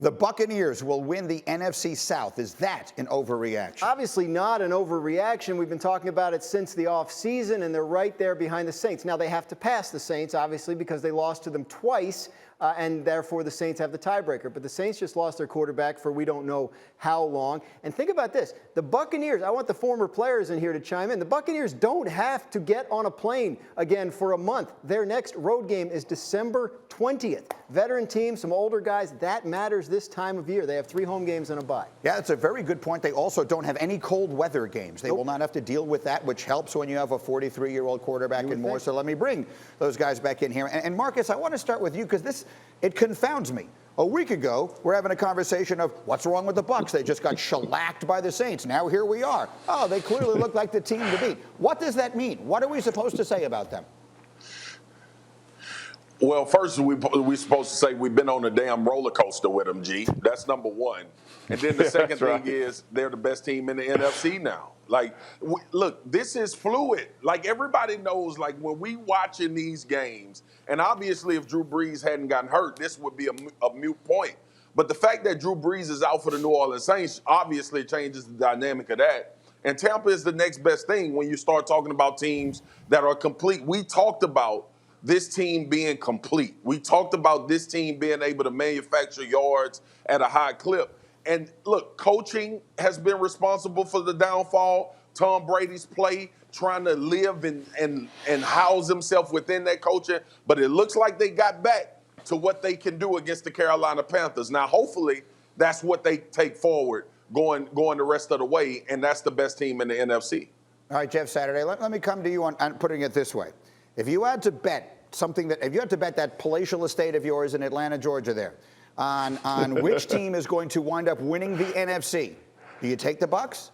The Buccaneers will win the NFC South. Is that an overreaction? Obviously not an overreaction. We've been talking about it since the offseason, and they're right there behind the Saints. Now, they have to pass the Saints, obviously, because they lost to them twice, and therefore the Saints have the tiebreaker. But the Saints just lost their quarterback for we don't know how long. And think about this. The Buccaneers, I want the former players in here to chime in. The Buccaneers don't have to get on a plane again for a month. Their next road game is December 20th. Veteran team, some older guys, that matters this time of year. They have 3 home games and a bye. Yeah, that's a very good point. They also don't have any cold weather games. They will not have to deal with that, which helps when you have a 43-year-old quarterback and more. So let me bring those guys back in here. And Marcus, I want to start with you because it confounds me. A week ago, we're having a conversation of what's wrong with the Bucs. They just got shellacked by the Saints. Now here we are. Oh, they clearly look like the team to beat. What does that mean? What are we supposed to say about them? Well, first, we're supposed to say we've been on a damn roller coaster with them, G. That's number one. And then the second thing is they're the best team in the NFC now. Like, look, this is fluid. Like, everybody knows, like, when we watching these games, and obviously if Drew Brees hadn't gotten hurt, this would be a moot point. But the fact that Drew Brees is out for the New Orleans Saints obviously changes the dynamic of that. And Tampa is the next best thing when you start talking about teams that are complete. We talked about this team being complete. We talked about this team being able to manufacture yards at a high clip. And look, coaching has been responsible for the downfall. Tom Brady's play, trying to live and house himself within that coaching. But it looks like they got back to what they can do against the Carolina Panthers. Now, hopefully, that's what they take forward going the rest of the way, and that's the best team in the NFC. All right, Jeff Saturday, let me come to you on putting it this way. If you had to bet that palatial estate of yours in Atlanta, Georgia there, on which team is going to wind up winning the NFC, do you take the Bucs?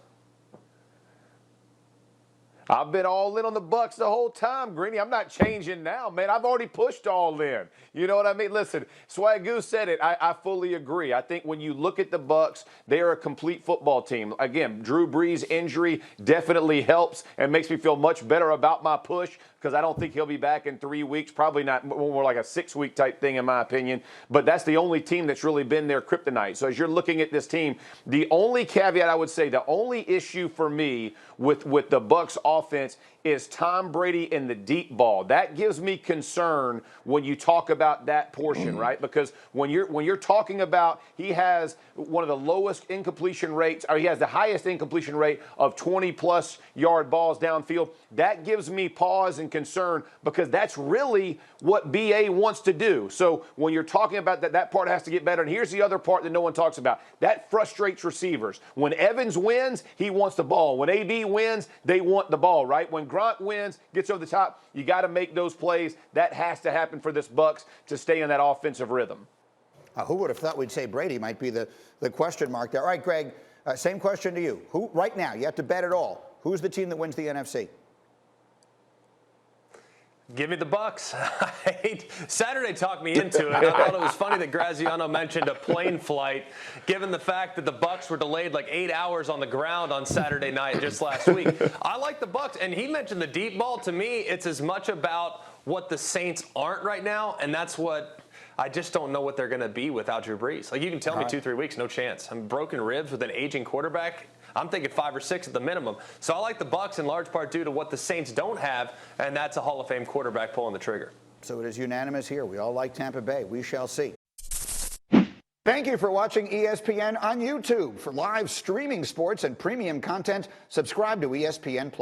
I've been all in on the Bucs the whole time, Greeny. I'm not changing now, man. I've already pushed all in. You know what I mean? Listen, Swagoo said it. I fully agree. I think when you look at the Bucs, they are a complete football team. Again, Drew Brees' injury definitely helps and makes me feel much better about my push because I don't think he'll be back in 3 weeks. Probably not, more like a 6-week type thing in my opinion. But that's the only team that's really been their kryptonite. So as you're looking at this team, the only caveat I would say, the only issue for me with the Bucs offense is Tom Brady in the deep ball. That gives me concern when you talk about that portion, right? Because when you're talking about he has one of the lowest incompletion rates, or he has the highest incompletion rate of 20-plus yard balls downfield, that gives me pause and concern because that's really what BA wants to do. So when you're talking about that part has to get better. And here's the other part that no one talks about. That frustrates receivers. When Evans wins, he wants the ball. When AB wins, they want the ball, right? When Gronk wins, gets over the top, you got to make those plays. That has to happen for this Bucs to stay in that offensive rhythm. Who would have thought we'd say Brady might be the question mark there? All right, Greg, same question to you. Who, right now, you have to bet it all. Who's the team that wins the NFC? Give me the Bucs. Saturday talked me into it. I thought it was funny that Graziano mentioned a plane flight, given the fact that the Bucs were delayed like 8 hours on the ground on Saturday night just last week. I like the Bucs, and he mentioned the deep ball. To me, it's as much about what the Saints aren't right now, and that's what I just don't know what they're going to be without Drew Brees. Like, you can tell me 2-3 weeks, no chance. I'm broken ribs with an aging quarterback. I'm thinking 5 or 6 at the minimum. So I like the Bucs in large part due to what the Saints don't have, and that's a Hall of Fame quarterback pulling the trigger. So it is unanimous here. We all like Tampa Bay. We shall see. Thank you for watching ESPN on YouTube. For live streaming sports and premium content, subscribe to ESPN+.